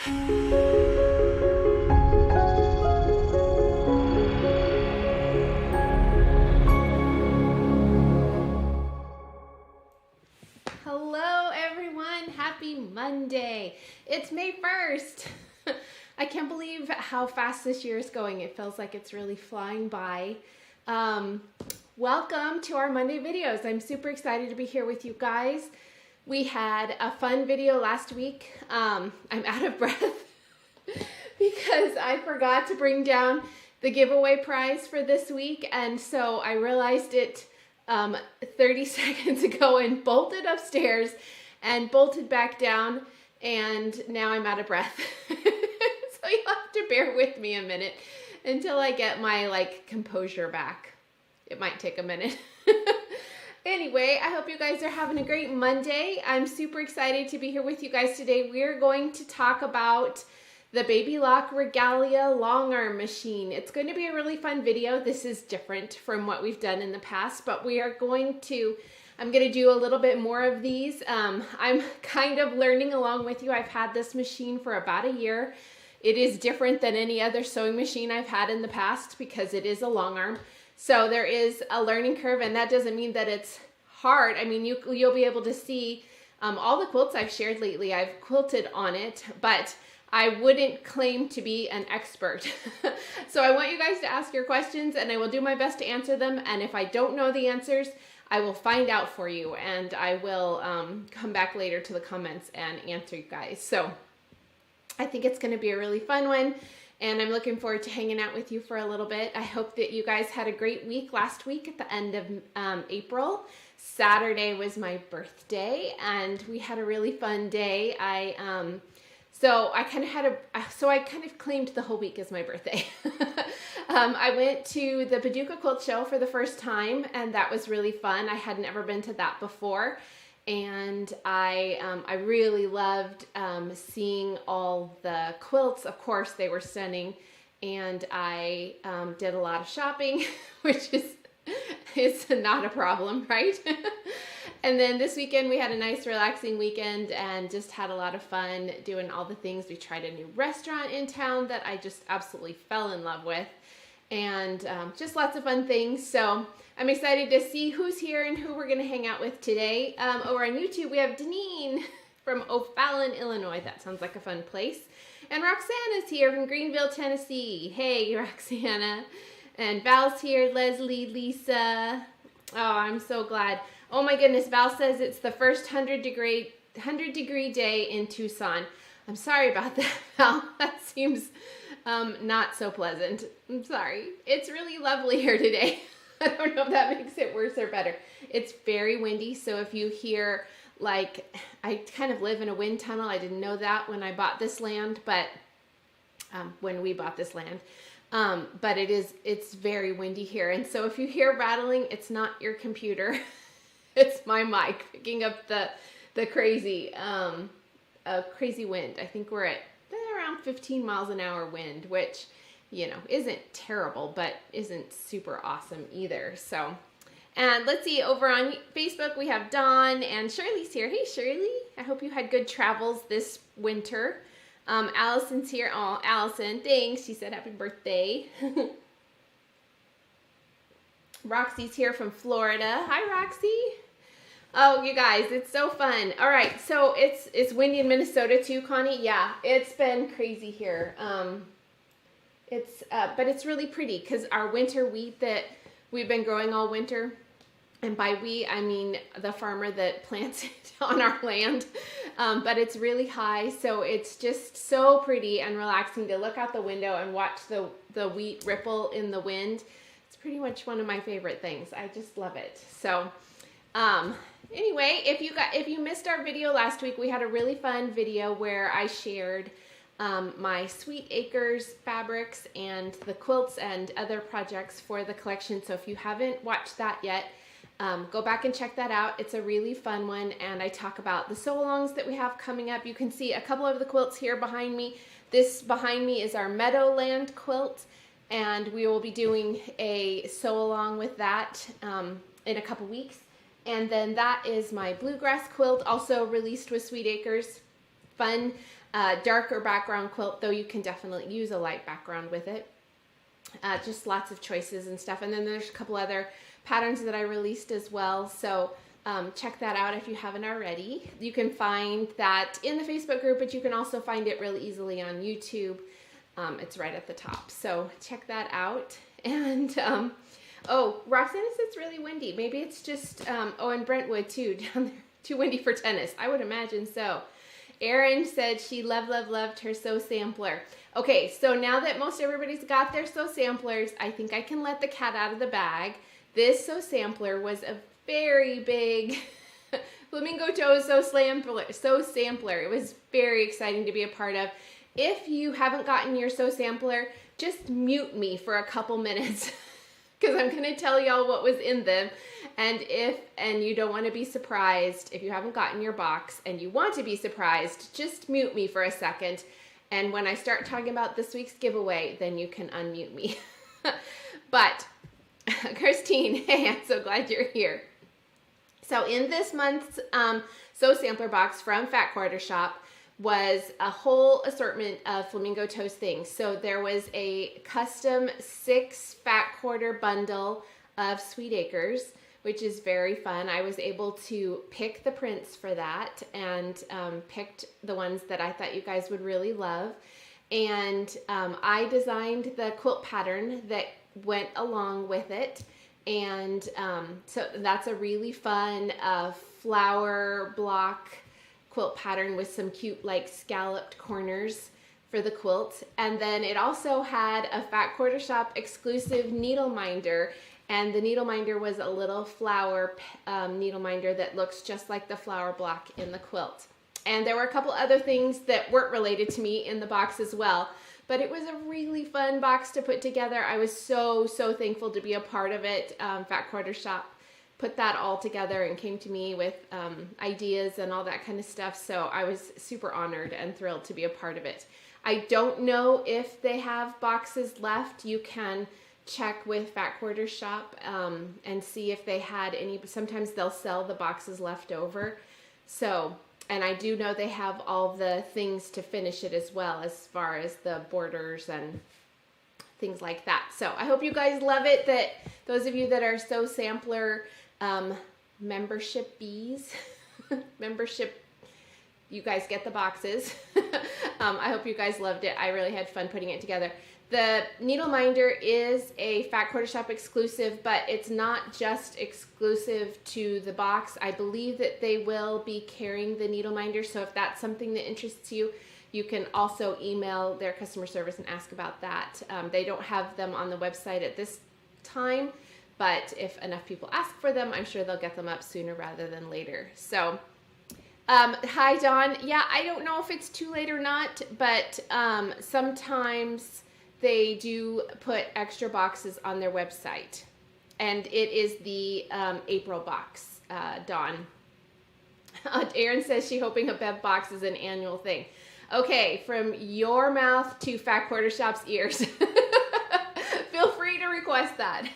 Hello everyone, happy Monday. It's May 1st. I can't believe how fast this year is going. It feels like it's really flying by. Welcome to our Monday videos. I'm super excited to be here with you guys. We had a fun video last week. I'm out of breath because I forgot to bring down the giveaway prize for this week, and so I realized it 30 seconds ago and bolted upstairs and bolted back down, and now I'm out of breath. So you'll have to bear with me a minute until I get my composure back. It might take a minute. Anyway, I hope you guys are having a great Monday. I'm super excited to be here with you guys today. We're going to talk about the Baby Lock Regalia long arm machine. It's going to be a really fun video. This is different from what we've done in the past, but I'm going to do a little bit more of these. I'm kind of learning along with you. I've had this machine for about a year. It is different than any other sewing machine I've had in the past because it is a long arm. So there is a learning curve, and that doesn't mean that it's hard. I mean, you'll be able to see all the quilts I've shared lately. I've quilted on it, but I wouldn't claim to be an expert. So I want you guys to ask your questions, and I will do my best to answer them. And if I don't know the answers, I will find out for you, and I will come back later to the comments and answer you guys. So I think it's going to be a really fun one, and I'm looking forward to hanging out with you for a little bit. I hope that you guys had a great week last week at the end of April. Saturday was my birthday, and we had a really fun day. So I kind of claimed the whole week as my birthday. I went to the Paducah Quilt Show for the first time, and that was really fun. I had never been to that before, and I really loved seeing all the quilts. Of course, they were stunning, and I did a lot of shopping, which is not a problem, right? And then this weekend we had a nice relaxing weekend and just had a lot of fun doing all the things. We tried a new restaurant in town that I just absolutely fell in love with, and just lots of fun things. So I'm excited to see who's here and who we're going to hang out with today. Over on YouTube we have Deneen from O'Fallon, Illinois. That sounds like a fun place. And Roxana's here from Greenville, Tennessee. Hey, Roxana. And Val's here, Leslie, Lisa. Oh, I'm so glad. Oh my goodness, Val says it's the first 100 degree day in Tucson. I'm sorry about that, Val. That seems not so pleasant. I'm sorry. It's really lovely here today. I don't know if that makes it worse or better. It's very windy, so if you hear, I kind of live in a wind tunnel. I didn't know that when I bought this land, but when we bought this land. But it's very windy here. And so if you hear rattling, it's not your computer. It's my mic picking up the crazy wind. I think we're at around 15 miles an hour wind, which, isn't terrible, but isn't super awesome either. So, and let's see, over on Facebook, we have Dawn and Shirley's here. Hey, Shirley, I hope you had good travels this winter. Allison's here. Oh, Allison, thanks. She said happy birthday. Roxy's here from Florida. Hi, Roxy. Oh, you guys, it's so fun. All right, so it's windy in Minnesota too, Connie. Yeah, it's been crazy here. But it's really pretty because our winter wheat that we've been growing all winter, and by we, I mean the farmer that plants it on our land, but it's really high, so it's just so pretty and relaxing to look out the window and watch the wheat ripple in the wind. It's pretty much one of my favorite things. I just love it. So, anyway, if you missed our video last week, we had a really fun video where I shared my Sweet Acres fabrics and the quilts and other projects for the collection. So if you haven't watched that yet, go back and check that out. It's a really fun one, and I talk about the sew-alongs that we have coming up. You can see a couple of the quilts here behind me. This behind me is our Meadowland quilt, and we will be doing a sew-along with that in a couple weeks. And then that is my Bluegrass quilt, also released with Sweet Acres. fun, darker background quilt, though you can definitely use a light background with it. Just lots of choices and stuff. And then there's a couple other patterns that I released as well. So check that out if you haven't already. You can find that in the Facebook group, but you can also find it really easily on YouTube. It's right at the top. So check that out. And oh, Roxanne says it's really windy. Maybe it's just, oh, and Brentwood too, down there. Too windy for tennis. I would imagine so. Erin said she loved her sew sampler. Okay, so now that most everybody's got their sew samplers, I think I can let the cat out of the bag. This sew sampler was a very big Flamingo Toe sew sampler. It was very exciting to be a part of. If you haven't gotten your sew sampler, just mute me for a couple minutes because I'm going to tell y'all what was in them. And you don't want to be surprised if you haven't gotten your box and you want to be surprised, just mute me for a second. And when I start talking about this week's giveaway, then you can unmute me. But Christine, hey, I'm so glad you're here. So in this month's sew sampler box from Fat Quarter Shop was a whole assortment of Flamingo Toes things. So there was a custom 6 Fat Quarter bundle of Sweet Acres, which is very fun. I was able to pick the prints for that and picked the ones that I thought you guys would really love. And I designed the quilt pattern that went along with it. And so that's a really fun flower block quilt pattern with some cute like scalloped corners for the quilt. And then it also had a Fat Quarter Shop exclusive needle minder. And the needle minder was a little flower needle minder that looks just like the flower block in the quilt. And there were a couple other things that weren't related to me in the box as well. But it was a really fun box to put together. I was so thankful to be a part of it. Fat Quarter Shop put that all together and came to me with ideas and all that kind of stuff. So I was super honored and thrilled to be a part of it. I don't know if they have boxes left. You can check with Fat Quarter Shop and see if they had any. Sometimes they'll sell the boxes left over. So, and I do know they have all the things to finish it as well, as far as the borders and things like that. So I hope you guys love it, that those of you that are sew sampler membership bees, you guys get the boxes. I hope you guys loved it. I really had fun putting it together. The needle minder is a Fat Quarter Shop exclusive, but it's not just exclusive to the box. I believe that they will be carrying the needle minder, so if that's something that interests you, you can also email their customer service and ask about that. They don't have them on the website at this time, but if enough people ask for them, I'm sure they'll get them up sooner rather than later. So, hi Dawn. Yeah, I don't know if it's too late or not, but sometimes they do put extra boxes on their website. And it is the April box, Dawn. Erin says she's hoping a Bev box is an annual thing. Okay, from your mouth to Fat Quarter Shop's ears. Feel free to request that.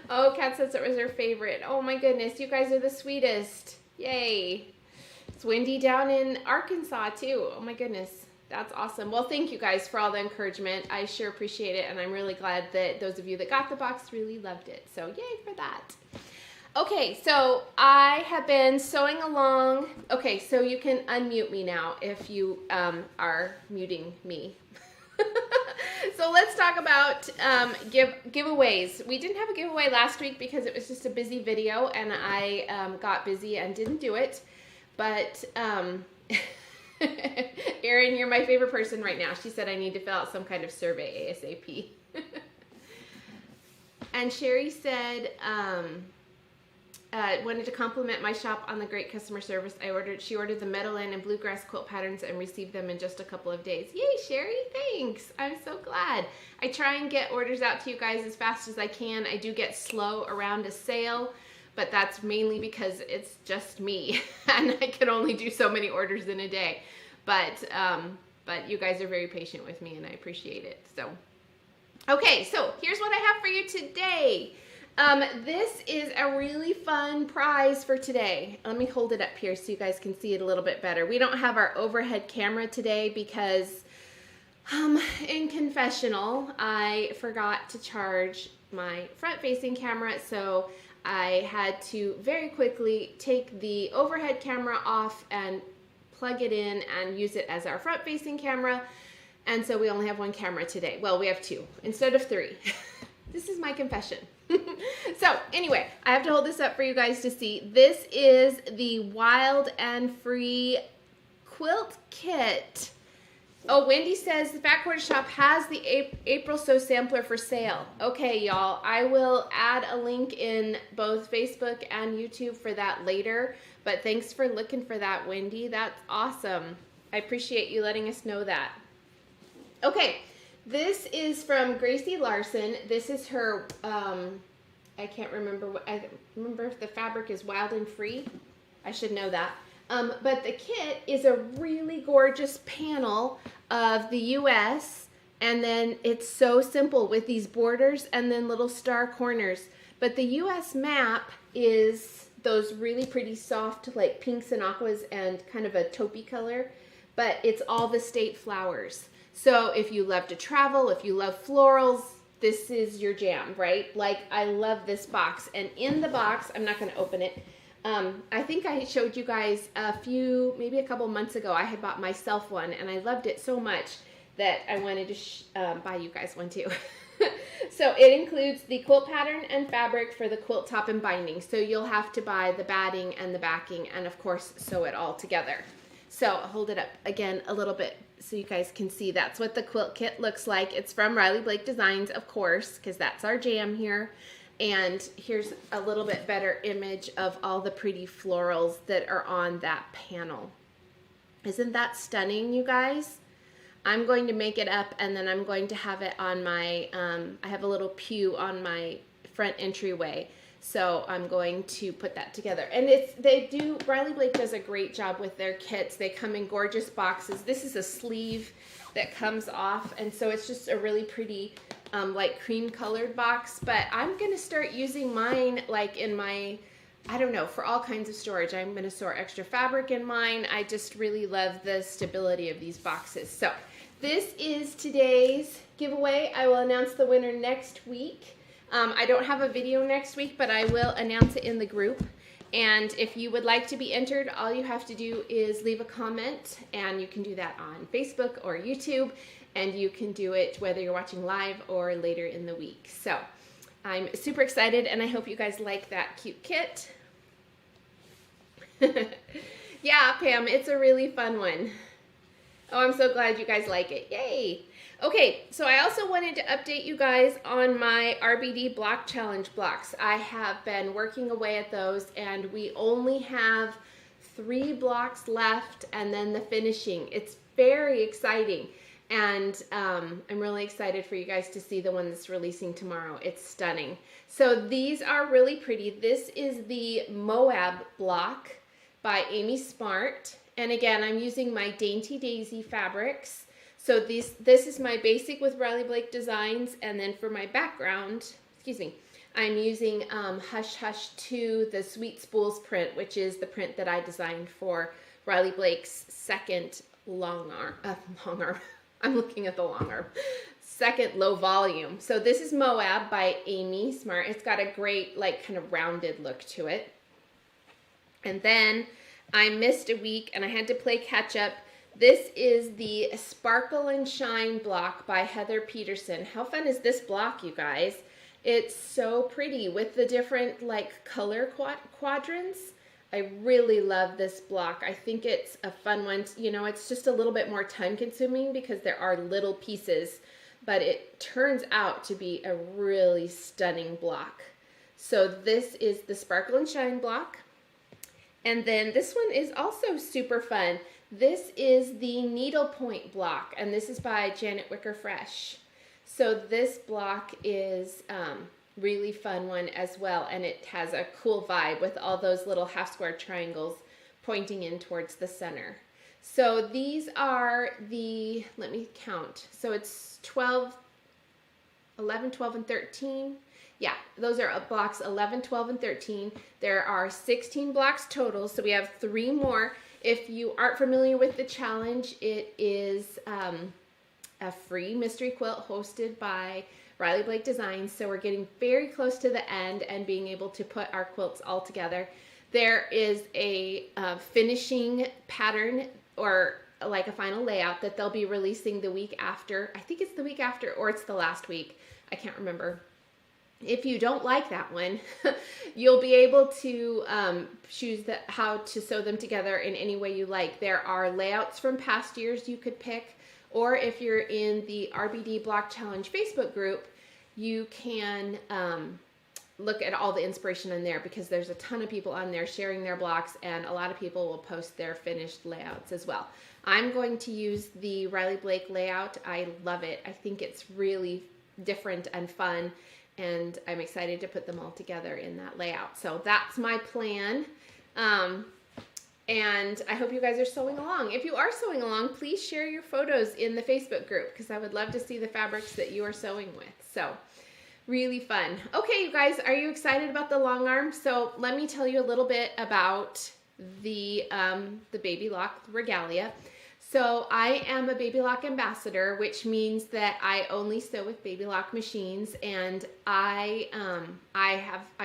Oh, Kat says it was her favorite. Oh my goodness, you guys are the sweetest. Yay. It's windy down in Arkansas too. Oh my goodness. That's awesome. Well, thank you guys for all the encouragement. I sure appreciate it, and I'm really glad that those of you that got the box really loved it. So yay for that. Okay, so I have been sewing along. Okay, so you can unmute me now if you are muting me. So let's talk about giveaways. We didn't have a giveaway last week because it was just a busy video, and I got busy and didn't do it. But Erin, you're my favorite person right now. She said I need to fill out some kind of survey ASAP. And Sherry said, wanted to compliment my shop on the great customer service. She ordered the Meadowland and Bluegrass quilt patterns and received them in just a couple of days. Yay, Sherry, thanks. I'm so glad. I try and get orders out to you guys as fast as I can. I do get slow around a sale, but that's mainly because it's just me and I can only do so many orders in a day. But you guys are very patient with me and I appreciate it. So, okay, so here's what I have for you today. This is a really fun prize for today. Let me hold it up here so you guys can see it a little bit better. We don't have our overhead camera today because in confessional, I forgot to charge my front-facing camera, so I had to very quickly take the overhead camera off and plug it in and use it as our front-facing camera. And so we only have one camera today. Well, we have two instead of three. This is my confession. So anyway, I have to hold this up for you guys to see. This is the Wild and Free quilt kit. Oh, Wendy says the Fat Quarter Shop has the April Sew sampler for sale. Okay, y'all, I will add a link in both Facebook and YouTube for that later. But thanks for looking for that, Wendy. That's awesome. I appreciate you letting us know that. Okay, this is from Gracie Larson. This is her, I can't remember, I remember if the fabric is Wild and Free. I should know that. But the kit is a really gorgeous panel of the U.S. and then it's so simple with these borders and then little star corners. But the U.S. map is those really pretty soft like pinks and aquas and kind of a taupey color, but it's all the state flowers. So if you love to travel, if you love florals, this is your jam, right? Like, I love this box. And in the box, I'm not going to open it. I think I showed you guys maybe a couple months ago, I had bought myself one, and I loved it so much that I wanted to buy you guys one too. So it includes the quilt pattern and fabric for the quilt top and binding. So you'll have to buy the batting and the backing and, of course, sew it all together. So I'll hold it up again a little bit so you guys can see. That's what the quilt kit looks like. It's from Riley Blake Designs, of course, because that's our jam here. And here's a little bit better image of all the pretty florals that are on that panel. Isn't that stunning, you guys? I'm going to make it up and then I'm going to have it on my, I have a little pew on my front entryway. So I'm going to put that together. And Riley Blake does a great job with their kits. They come in gorgeous boxes. This is a sleeve that comes off. And so it's just a really pretty like cream colored box. But I'm going to start using mine like in my, I don't know, for all kinds of storage. I'm going to store extra fabric in mine. I just really love the stability of these boxes. So this is today's giveaway. I will announce the winner next week. I don't have a video next week, but I will announce it in the group. And if you would like to be entered, all you have to do is leave a comment, and you can do that on Facebook or YouTube, and you can do it whether you're watching live or later in the week. So I'm super excited, and I hope you guys like that cute kit. Yeah, Pam, it's a really fun one. Oh, I'm so glad you guys like it. Yay! Okay, so I also wanted to update you guys on my RBD block challenge blocks. I have been working away at those, and we only have 3 blocks left and then the finishing. It's very exciting, and I'm really excited for you guys to see the one that's releasing tomorrow. It's stunning. So these are really pretty. This is the Moab block by Amy Smart, and again, I'm using my Dainty Daisy fabrics. So this is my basic with Riley Blake Designs, and then for my background, I'm using Hush Hush 2, the Sweet Spools print, which is the print that I designed for Riley Blake's second long arm. I'm looking at the long arm. Second low volume. So this is Moab by Amy Smart. It's got a great like kind of rounded look to it. And then I missed a week and I had to play catch up. This is the Sparkle and Shine block by Heather Peterson. How fun is this block, you guys? It's so pretty with the different like color quadrants. I really love this block. I think it's a fun one. You know, it's just a little bit more time consuming because there are little pieces, but it turns out to be a really stunning block. So this is the Sparkle and Shine block. And then this one is also super fun. This is the Needlepoint block, and this is by Janet Wicker Fresh. So this block is really fun one as well, and it has a cool vibe with all those little half square triangles pointing in towards the center. So these are the, let me count. So it's 12, 11, 12, and 13. Yeah, those are blocks 11, 12, and 13. There are 16 blocks total, so we have 3 more. If you aren't familiar with the challenge, it is a free mystery quilt hosted by Riley Blake Designs. So we're getting very close to the end and being able to put our quilts all together. There is a finishing pattern or like a final layout that they'll be releasing the week after. I think it's the week after or it's the last week. I can't remember. If you don't like that one, you'll be able to choose how to sew them together in any way you like. There are layouts from past years you could pick, or if you're in the RBD Block Challenge Facebook group, you can look at all the inspiration in there because there's a ton of people on there sharing their blocks, and a lot of people will post their finished layouts as well. I'm going to use the Riley Blake layout. I love it. I think it's really different and fun, and I'm excited to put them all together in that layout. So that's my plan. And I hope you guys are sewing along. If you are sewing along, please share your photos in the Facebook group because I would love to see the fabrics that you are sewing with. So really fun. Okay, you guys, are you excited about the long arm? So let me tell you a little bit about the Baby Lock Regalia. So I am a Baby Lock ambassador, which means that I only sew with Baby Lock machines, and I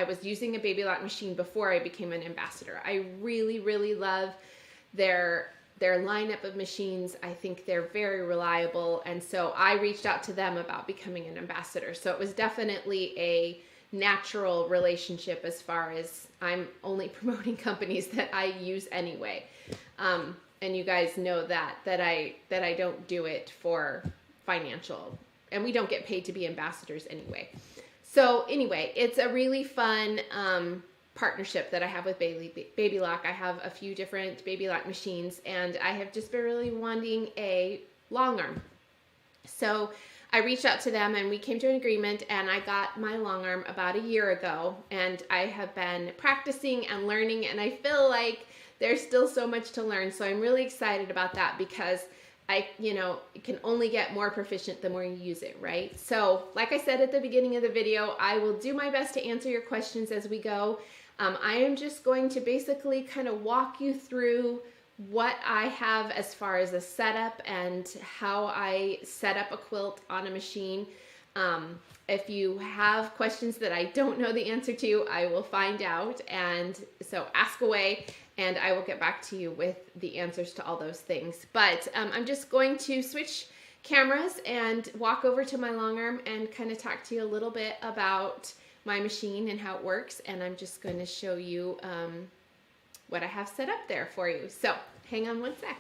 was using a Baby Lock machine before I became an ambassador. I really love their lineup of machines. I think they're very reliable, and so I reached out to them about becoming an ambassador. So it was definitely a natural relationship as far as I'm only promoting companies that I use anyway. And you guys know that I don't do it for financial, and we don't get paid to be ambassadors anyway. So anyway, it's a really fun partnership that I have with Baby Lock. I have a few different Baby Lock machines, and I have just been really wanting a long arm. So I reached out to them and we came to an agreement, and I got my long arm about a year ago, and I have been practicing and learning, and I feel like there's still so much to learn. So I'm really excited about that because you can only get more proficient the more you use it, right? So like I said at the beginning of the video, I will do my best to answer your questions as we go. I am just going to basically kind of walk you through what I have as far as a setup and how I set up a quilt on a machine. If you have questions that I don't know the answer to, I will find out, and so ask away and I will get back to you with the answers to all those things. But I'm just going to switch cameras and walk over to my long arm and kind of talk to you a little bit about my machine and how it works, and I'm just going to show you what I have set up there for you. So hang on one sec.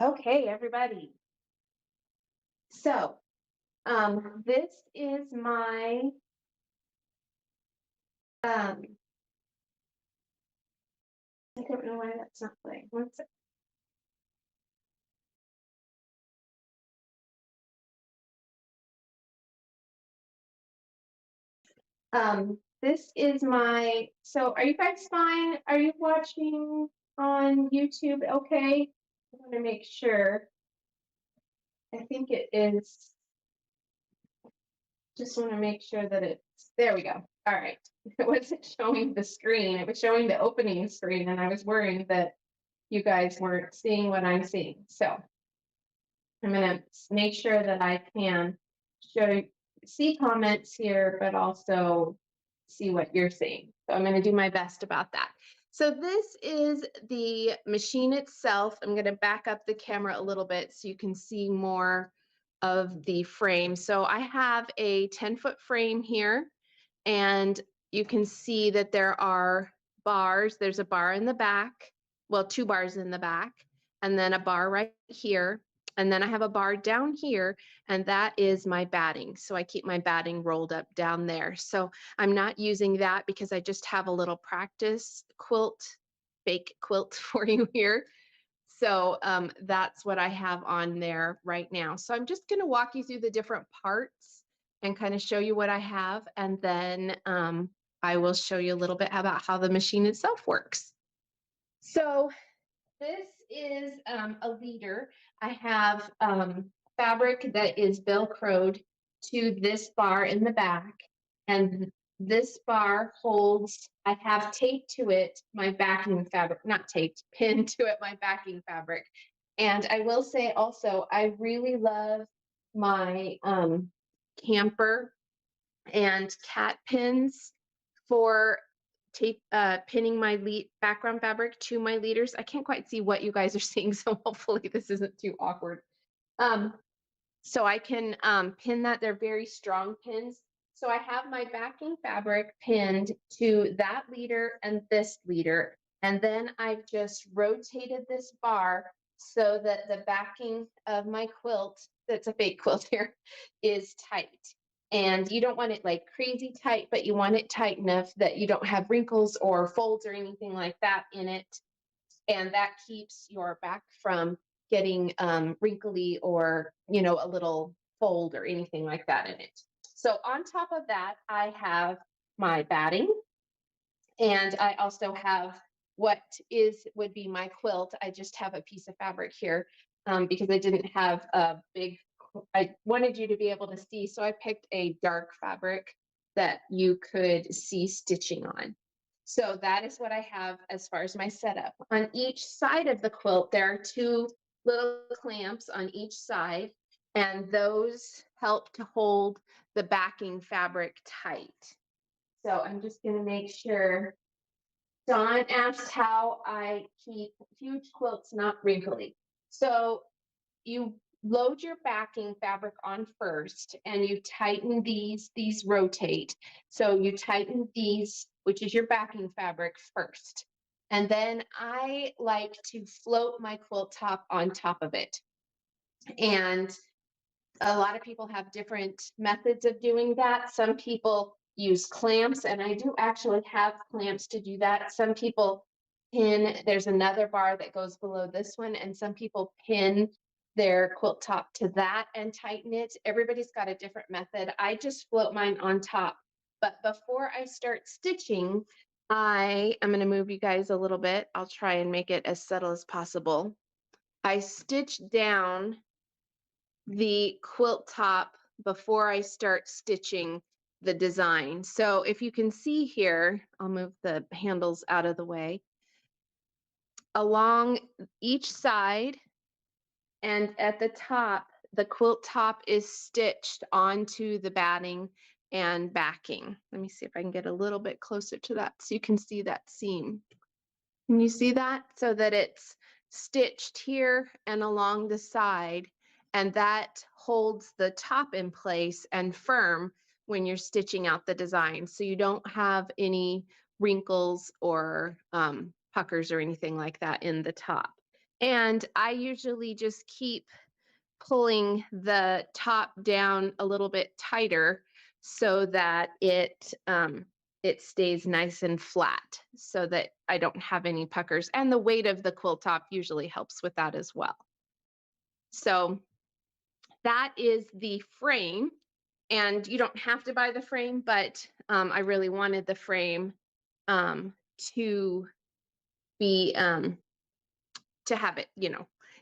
Okay, everybody. So this is my I don't know why that's not playing. One sec. This is my, so are you guys fine? Are you watching on YouTube okay? I want to make sure. I think it is. Just want to make sure that it's, there we go. All right. It wasn't showing the screen. It was showing the opening screen, and I was worried that you guys weren't seeing what I'm seeing. So I'm going to make sure that I can see comments here, but also see what you're seeing. So I'm going to do my best about that. So this is the machine itself. I'm going to back up the camera a little bit so you can see more of the frame. So I have a 10-foot frame here, and you can see that there are bars. There's a bar in the back, well, 2 bars in the back, and then a bar right here. And then I have a bar down here, and that is my batting. So I keep my batting rolled up down there. So I'm not using that because I just have a little practice quilt, fake quilt for you here. So that's what I have on there right now. So I'm just going to walk you through the different parts and kind of show you what I have. And then I will show you a little bit about how the machine itself works. So this is a leader. I have fabric that is Velcroed to this bar in the back, and this bar holds, I have taped to it my backing fabric, not taped, pinned to it my backing fabric. And I will say also, I really love my camper and cat pins for pinning my background fabric to my leaders. I can't quite see what you guys are seeing, so hopefully this isn't too awkward. So I can pin that. They're very strong pins. So I have my backing fabric pinned to that leader and this leader. And then I've just rotated this bar so that the backing of my quilt, that's a fake quilt here, is tight. And you don't want it like crazy tight, but you want it tight enough that you don't have wrinkles or folds or anything like that in it. And that keeps your back from getting wrinkly or, a little fold or anything like that in it. So on top of that, I have my batting, and I also have what would be my quilt. I just have a piece of fabric here because I didn't have a big, I wanted you to be able to see. So I picked a dark fabric that you could see stitching on. So that is what I have as far as my setup. On each side of the quilt, there are two little clamps on each side, and those help to hold the backing fabric tight. So I'm just going to make sure. Dawn asked how I keep huge quilts not wrinkly. So you load your backing fabric on first, and you tighten these rotate. So you tighten these, which is your backing fabric, first. And then I like to float my quilt top on top of it. And a lot of people have different methods of doing that. Some people use clamps, and I do actually have clamps to do that. Some people pin, there's another bar that goes below this one, and some people pin their quilt top to that and tighten it. Everybody's got a different method. I just float mine on top. But before I start stitching, I'm going to move you guys a little bit. I'll try and make it as subtle as possible. I stitch down the quilt top before I start stitching the design. So if you can see here, I'll move the handles out of the way. Along each side and at the top, the quilt top is stitched onto the batting and backing. Let me see if I can get a little bit closer to that so you can see that seam. Can you see that? So that it's stitched here and along the side, and that holds the top in place and firm when you're stitching out the design. So you don't have any wrinkles or puckers or anything like that in the top. And I usually just keep pulling the top down a little bit tighter so that it stays nice and flat so that I don't have any puckers. And the weight of the quilt top usually helps with that as well. So that is the frame. And you don't have to buy the frame, but I really wanted the frame to be, to have it,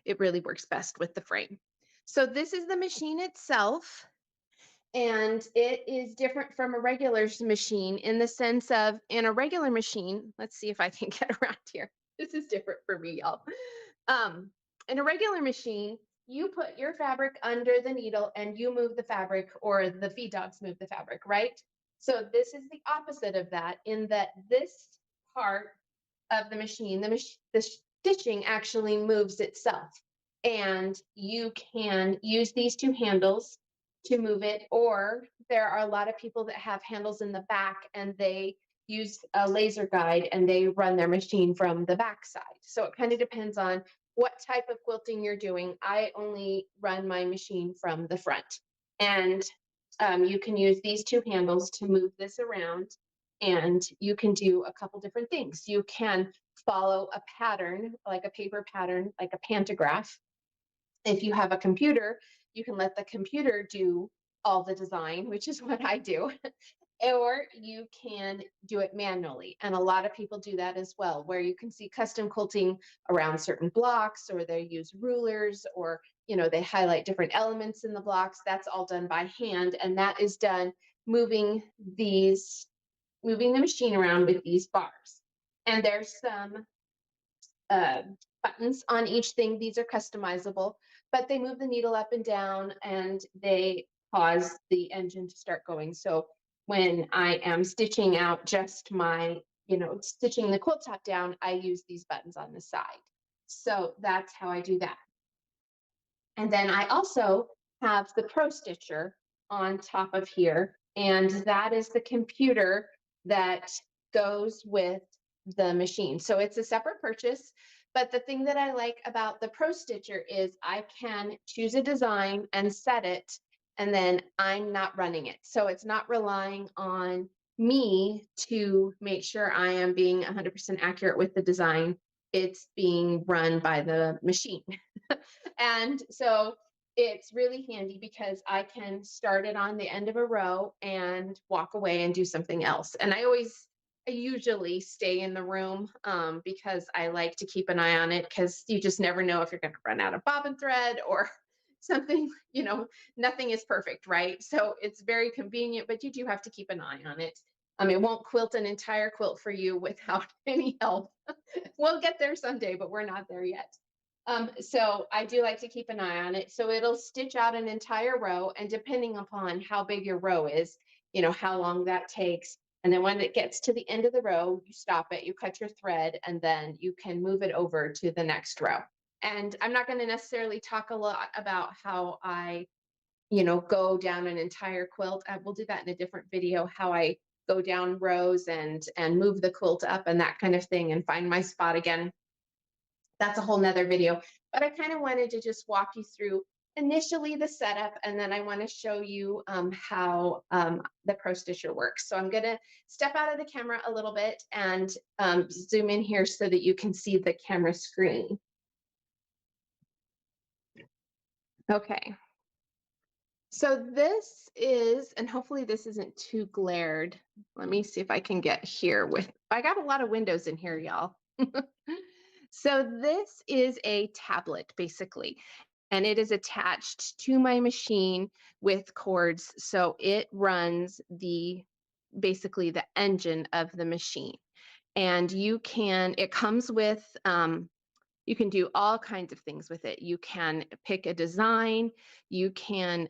it really works best with the frame. So this is the machine itself. And it is different from a regular machine in the sense of, in a regular machine, let's see if I can get around here. This is different for me, y'all. In a regular machine, you put your fabric under the needle and you move the fabric, or the feed dogs move the fabric, right? So this is the opposite of that, in that this part of the machine, the stitching actually moves itself. And you can use these two handles to move it, or there are a lot of people that have handles in the back and they use a laser guide and they run their machine from the back side. So it kind of depends on what type of quilting you're doing. I only run my machine from the front, and you can use these two handles to move this around, and you can do a couple different things. You can follow a pattern, like a paper pattern, like a pantograph. If you have a computer, you can let the computer do all the design, which is what I do. or you can do it manually. And a lot of people do that as well, where you can see custom quilting around certain blocks, or they use rulers, or they highlight different elements in the blocks. That's all done by hand, and that is done moving moving the machine around with these bars. And there's some uh, buttons on each thing. These are customizable, but they move the needle up and down, and they cause the engine to start going. So when I am stitching out just stitching the quilt top down, I use these buttons on the side. So that's how I do that. And then I also have the Pro Stitcher on top of here, and that is the computer that goes with the machine. So it's a separate purchase, but the thing that I like about the Pro Stitcher is I can choose a design and set it, and then I'm not running it. So it's not relying on me to make sure I am being 100% accurate with the design. It's being run by the machine. And so it's really handy because I can start it on the end of a row and walk away and do something else. And I usually stay in the room because I like to keep an eye on it, because you just never know if you're going to run out of bobbin thread or something. Nothing is perfect, right? So it's very convenient, but you do have to keep an eye on it. It won't quilt an entire quilt for you without any help. We'll get there someday, but we're not there yet. So I do like to keep an eye on it. So it'll stitch out an entire row, and depending upon how big your row is, how long that takes. And then when it gets to the end of the row, you stop it, you cut your thread, and then you can move it over to the next row. And I'm not going to necessarily talk a lot about how I, go down an entire quilt. We'll do that in a different video, how I go down rows and move the quilt up and that kind of thing, and find my spot again. That's a whole nother video, but I kind of wanted to just walk you through initially the setup, and then I want to show you how the Pro Stitcher works. So I'm going to step out of the camera a little bit and zoom in here so that you can see the camera screen. Okay. So this is, and hopefully this isn't too glared. Let me see if I can get here I got a lot of windows in here, y'all. So this is a tablet, basically, and it is attached to my machine with cords. So it runs basically the engine of the machine. And it comes with, you can do all kinds of things with it. You can pick a design, you can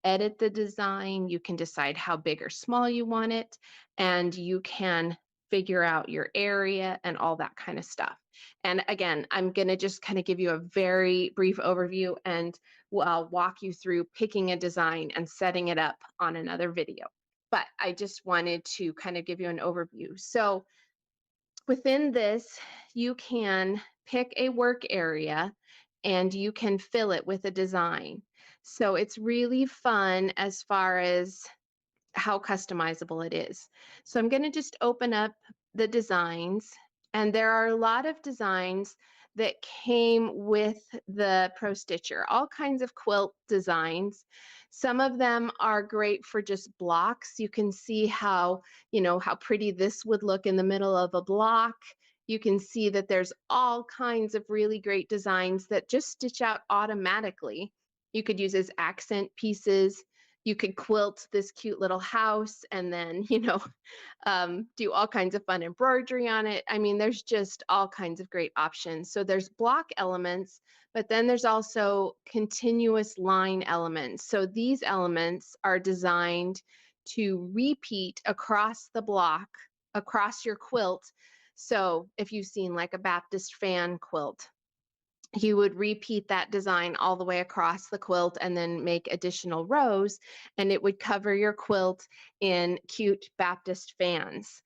edit the design, you can decide how big or small you want it, and you can figure out your area and all that kind of stuff. And again, I'm going to just kind of give you a very brief overview, and I'll walk you through picking a design and setting it up on another video. But I just wanted to kind of give you an overview. So within this, you can pick a work area and you can fill it with a design. So it's really fun as far as how customizable it is. So I'm going to just open up the designs, and there are a lot of designs that came with the Pro Stitcher, all kinds of quilt designs. Some of them are great for just blocks. You can see how pretty this would look in the middle of a block. You can see that there's all kinds of really great designs that just stitch out automatically. You could use as accent pieces. You could quilt this cute little house and then, do all kinds of fun embroidery on it. I mean, there's just all kinds of great options. So there's block elements, but then there's also continuous line elements. So these elements are designed to repeat across the block, across your quilt. So if you've seen like a Baptist fan quilt, you would repeat that design all the way across the quilt and then make additional rows, and it would cover your quilt in cute Baptist fans.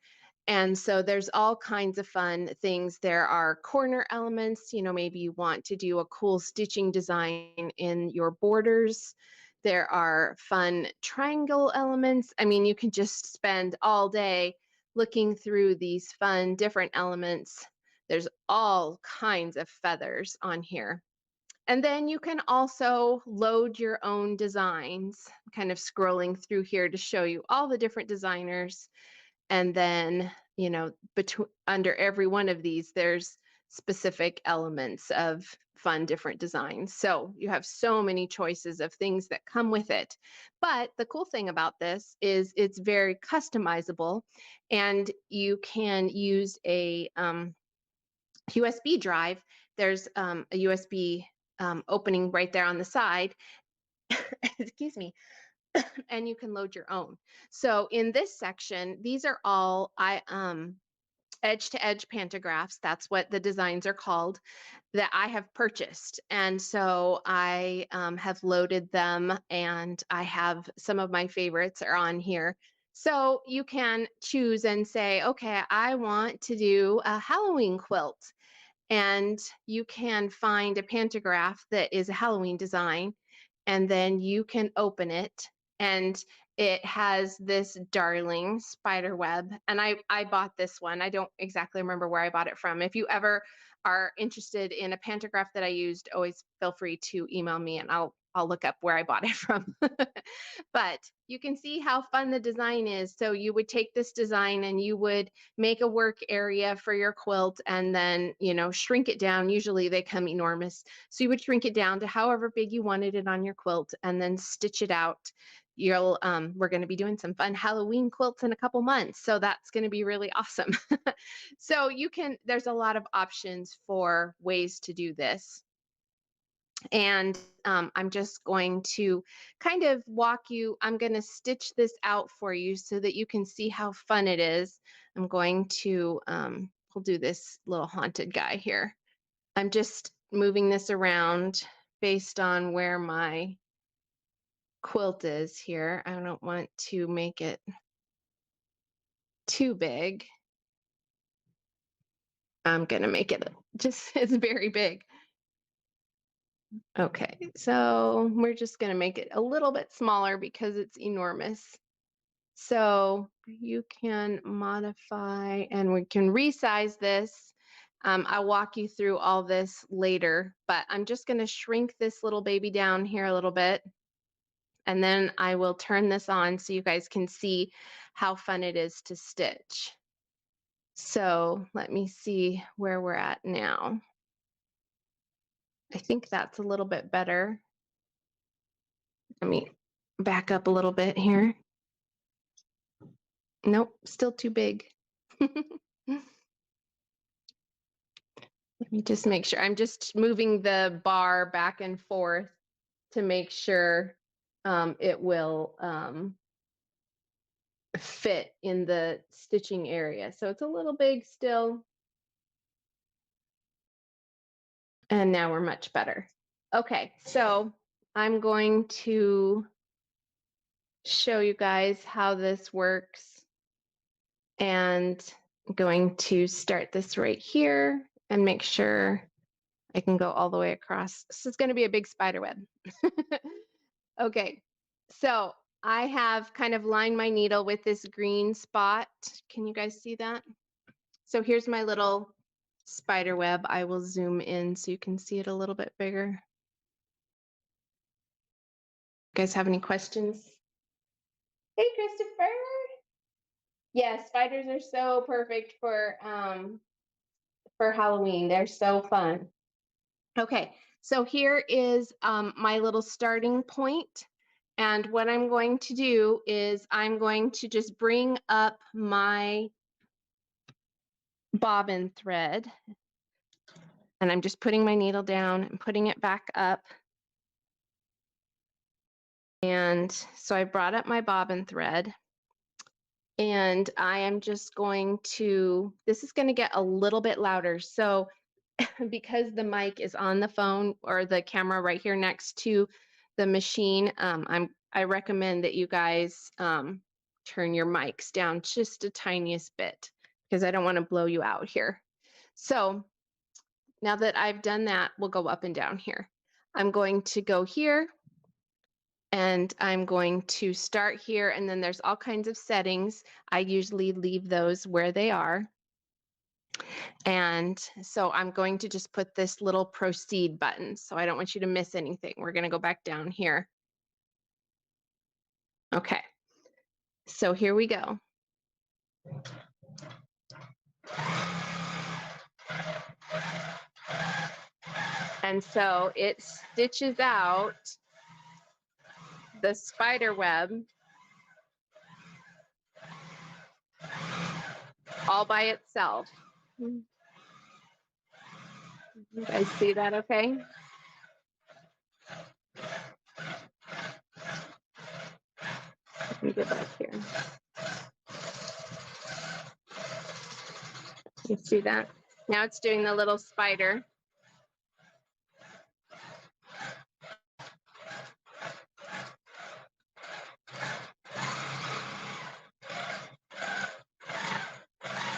And so there's all kinds of fun things. There are corner elements, maybe you want to do a cool stitching design in your borders. There are fun triangle elements. I mean, you can just spend all day looking through these fun different elements. There's all kinds of feathers on here. And then you can also load your own designs, kind of scrolling through here to show you all the different designers. And then, you know, between under every one of these, there's specific elements of fun different designs. So you have so many choices of things that come with it. But the cool thing about this is it's very customizable, and you can use a USB drive. There's a USB opening right there on the side. Excuse me. And you can load your own. So in this section, these are all edge to edge pantographs. That's what the designs are called, that I have purchased. And so I have loaded them, and I have some of my favorites are on here. So you can choose and say, okay, I want to do a Halloween quilt. And you can find a pantograph that is a Halloween design, and then you can open it, and it has this darling spider web. And I bought this one. I don't exactly remember where I bought it from. If you ever are interested in a pantograph that I used, always feel free to email me, and I'll look up where I bought it from. But you can see how fun the design is. So you would take this design and you would make a work area for your quilt, and then, you know, shrink it down. Usually they come enormous. So you would shrink it down to however big you wanted it on your quilt, and then stitch it out. We're going to be doing some fun Halloween quilts in a couple months. So that's going to be really awesome. So there's a lot of options for ways to do this. And I'm just going to kind of I'm going to stitch this out for you so that you can see how fun it is. I'm going to, we'll do this little haunted guy here. I'm just moving this around based on where my quilt is here. I don't want to make it too big. I'm going to make it it's very big. Okay, so we're just going to make it a little bit smaller because it's enormous. So you can modify, and we can resize this. I'll walk you through all this later, but I'm just going to shrink this little baby down here a little bit. And then I will turn this on so you guys can see how fun it is to stitch. So let me see where we're at now. I think that's a little bit better. Let me back up a little bit here. Nope, still too big. Let me just make sure. I'm just moving the bar back and forth to make sure it will fit in the stitching area. So it's a little big still. And now we're much better. Okay, so I'm going to show you guys how this works. And I'm going to start this right here and make sure I can go all the way across. This is going to be a big spider web. Okay, so I have kind of lined my needle with this green spot. Can you guys see that? So here's my little spider web. I will zoom in so you can see it a little bit bigger. You guys have any questions? Hey, Christopher. Yes, spiders are so perfect for Halloween. They're so fun. Okay, so here is my little starting point. And what I'm going to do is I'm going to just bring up my bobbin thread. And I'm just putting my needle down and putting it back up. And so I brought up my bobbin thread. And I am just going to, this is going to get a little bit louder. So because the mic is on the phone or the camera right here next to the machine, I recommend that you guys turn your mics down just a tiniest bit because I don't want to blow you out here. So now that I've done that, we'll go up and down here. I'm going to go here and I'm going to start here, and then there's all kinds of settings. I usually leave those where they are. And so I'm going to just put this little proceed button. So I don't want you to miss anything. We're going to go back down here. Okay. So here we go. And so it stitches out the spider web all by itself. You guys see that okay? Let me get back here. You see that? Now it's doing the little spider.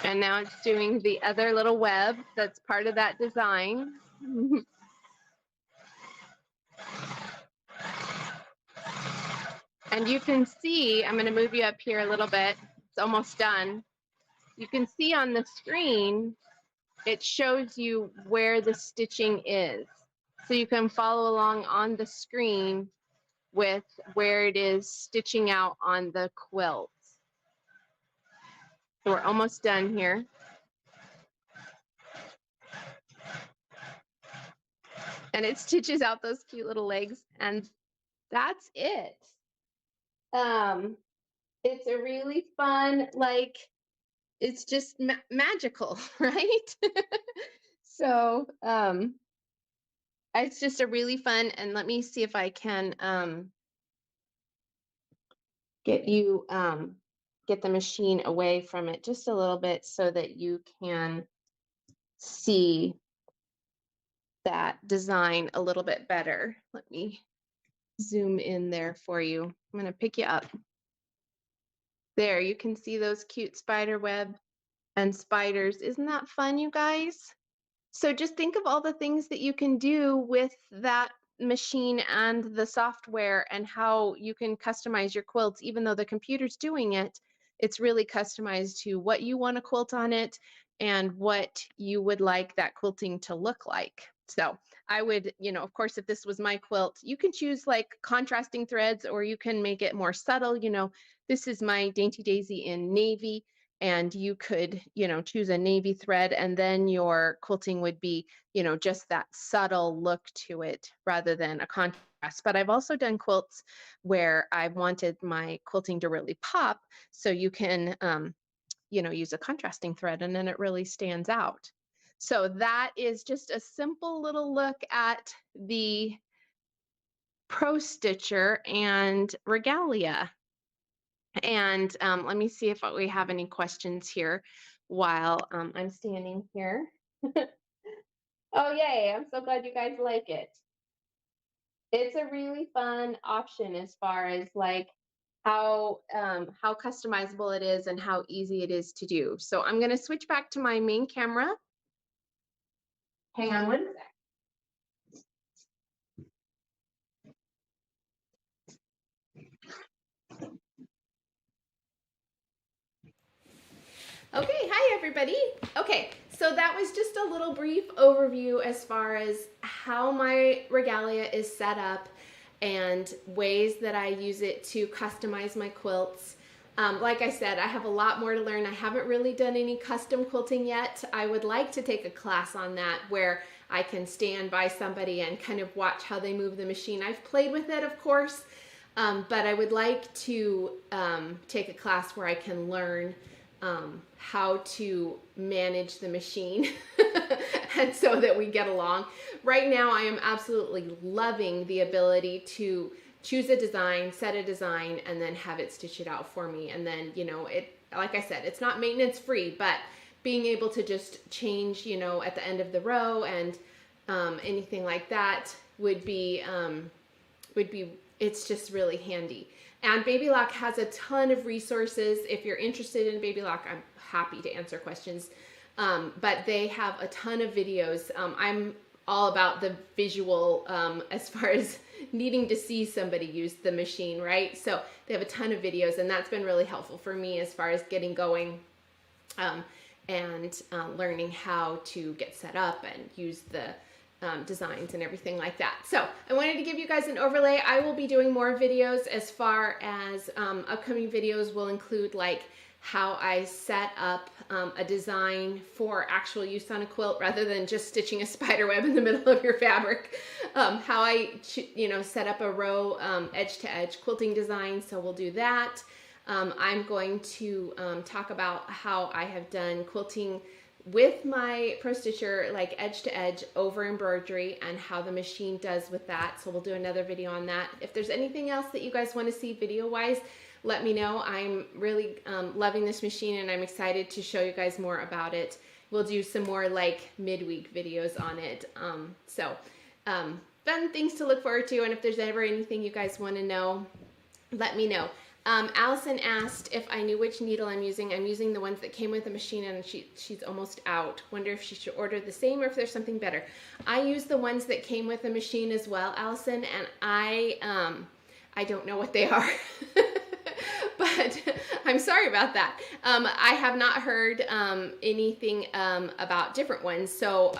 And now it's doing the other little web that's part of that design. And you can see, I'm going to move you up here a little bit. It's almost done. You can see on the screen, it shows you where the stitching is. So you can follow along on the screen with where it is stitching out on the quilt. So we're almost done here. And it stitches out those cute little legs, and that's it. It's a really fun, like, it's just magical, right? So it's just a really fun, and let me see if I can get you get the machine away from it just a little bit so that you can see that design a little bit better. Let me zoom in there for you. I'm going to pick you up. There, you can see those cute spider web and spiders. Isn't that fun, you guys? So just think of all the things that you can do with that machine and the software and how you can customize your quilts. Even though the computer's doing it, it's really customized to what you want to quilt on it and what you would like that quilting to look like. So I would, of course, if this was my quilt, you can choose like contrasting threads, or you can make it more subtle. This is my Dainty Daisy in navy, and you could, choose a navy thread, and then your quilting would be, just that subtle look to it rather than a contrast. But I've also done quilts where I wanted my quilting to really pop, so you can, use a contrasting thread, and then it really stands out. So that is just a simple little look at the Pro Stitcher and Regalia. And let me see if we have any questions here while I'm standing here. Oh, yay. I'm so glad you guys like it. It's a really fun option as far as like how customizable it is and how easy it is to do. So I'm going to switch back to my main camera. Hang on one sec. Okay, hi everybody. Okay, so that was just a little brief overview as far as how my Regalia is set up and ways that I use it to customize my quilts. Like I said, I have a lot more to learn. I haven't really done any custom quilting yet. I would like to take a class on that where I can stand by somebody and kind of watch how they move the machine. I've played with it, of course, but I would like to take a class where I can learn how to manage the machine and so that we get along. Right now, I am absolutely loving the ability to choose a design, set a design, and then have it stitch it out for me. And then, like I said, it's not maintenance free, but being able to just change, at the end of the row and anything like that would be, it's just really handy. And Baby Lock has a ton of resources. If you're interested in Baby Lock, I'm happy to answer questions. But they have a ton of videos. I'm all about the visual as far as needing to see somebody use the machine, right? So they have a ton of videos, and that's been really helpful for me as far as getting going. and learning how to get set up and use the designs and everything like that. So I wanted to give you guys an overlay. I will be doing more videos. As far as upcoming videos will include like how I set up a design for actual use on a quilt rather than just stitching a spider web in the middle of your fabric. How I set up a row edge to edge quilting design, so we'll do that. I'm going to talk about how I have done quilting with my Pro Stitcher, like edge to edge over embroidery, and how the machine does with that. So we'll do another video on that. If there's anything else that you guys want to see video wise, let me know. I'm really loving this machine, and I'm excited to show you guys more about it. We'll do some more like midweek videos on it. Fun things to look forward to, and if there's ever anything you guys want to know, let me know. Allison asked if I knew which needle I'm using. I'm using the ones that came with the machine, and she's almost out. Wonder if she should order the same or if there's something better. I use the ones that came with the machine as well, Allison, and I don't know what they are. But I'm sorry about that. I have not heard anything about different ones, so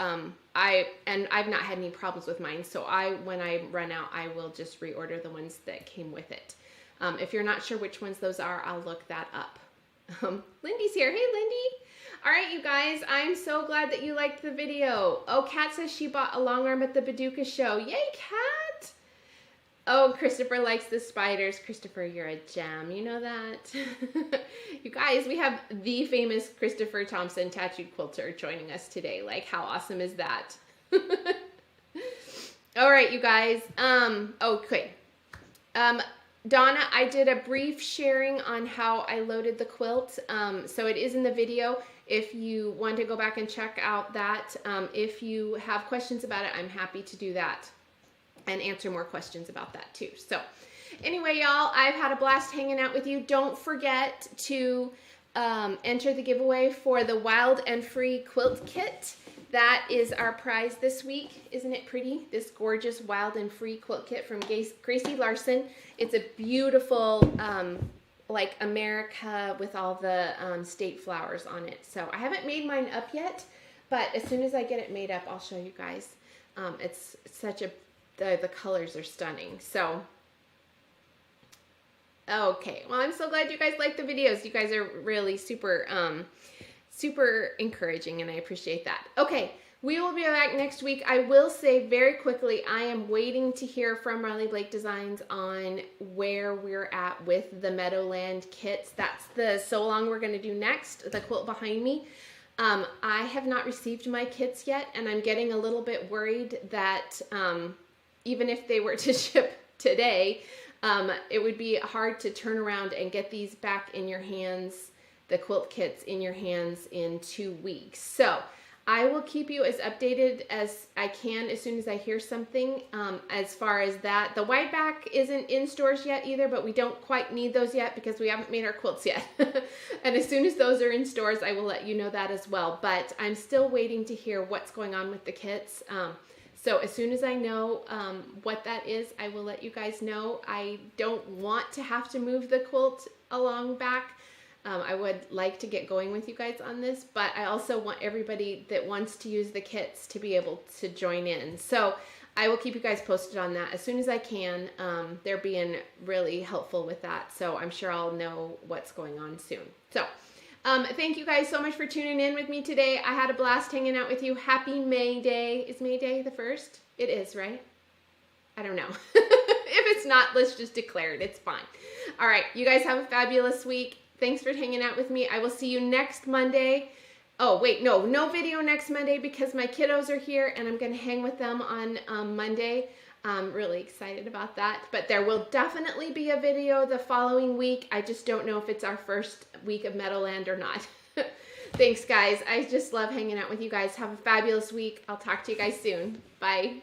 I've not had any problems with mine. So when I run out, I will just reorder the ones that came with it. If you're not sure which ones those are, I'll look that up. Lindy's here. Hey, Lindy. All right, you guys, I'm so glad that you liked the video. Oh, Kat says she bought a long arm at the Paducah show. Yay, Kat. Oh, Christopher likes the spiders. Christopher, you're a gem. You know that? You guys, we have the famous Christopher Thompson tattooed quilter joining us today. Like, how awesome is that? All right, you guys. Okay. Donna, I did a brief sharing on how I loaded the quilt, so it is in the video if you want to go back and check out that. If you have questions about it, I'm happy to do that and answer more questions about that too. So anyway, y'all, I've had a blast hanging out with you. Don't forget to enter the giveaway for the Wild and Free quilt kit. That is our prize this week. Isn't it pretty? This gorgeous Wild and Free quilt kit from Gracie Larson. It's a beautiful, like America with all the state flowers on it. So I haven't made mine up yet, but as soon as I get it made up, I'll show you guys. It's such a, the colors are stunning. So, okay. Well, I'm so glad you guys like the videos. You guys are really super, super encouraging, and I appreciate that. Okay, we will be back next week. I will say very quickly, I am waiting to hear from Riley Blake Designs on where we're at with the Meadowland kits. That's the So Long we're going to do next, the quilt behind me. I have not received my kits yet, and I'm getting a little bit worried that even if they were to ship today, it would be hard to turn around and get these back in your hands, the quilt kits in your hands in 2 weeks. So I will keep you as updated as I can as soon as I hear something. As far as that, the white back isn't in stores yet either, but we don't quite need those yet because we haven't made our quilts yet. And as soon as those are in stores, I will let you know that as well. But I'm still waiting to hear what's going on with the kits. So as soon as I know what that is, I will let you guys know. I don't want to have to move the quilt along back. I would like to get going with you guys on this, but I also want everybody that wants to use the kits to be able to join in. So I will keep you guys posted on that as soon as I can. They're being really helpful with that, so I'm sure I'll know what's going on soon. So thank you guys so much for tuning in with me today. I had a blast hanging out with you. Happy May Day. Is May Day the 1st? It is, right? I don't know. If it's not, let's just declare it. It's fine. All right, you guys have a fabulous week. Thanks for hanging out with me. I will see you next Monday. Oh, wait, no video next Monday because my kiddos are here and I'm going to hang with them on Monday. I'm really excited about that. But there will definitely be a video the following week. I just don't know if it's our first week of Meadowland or not. Thanks, guys. I just love hanging out with you guys. Have a fabulous week. I'll talk to you guys soon. Bye.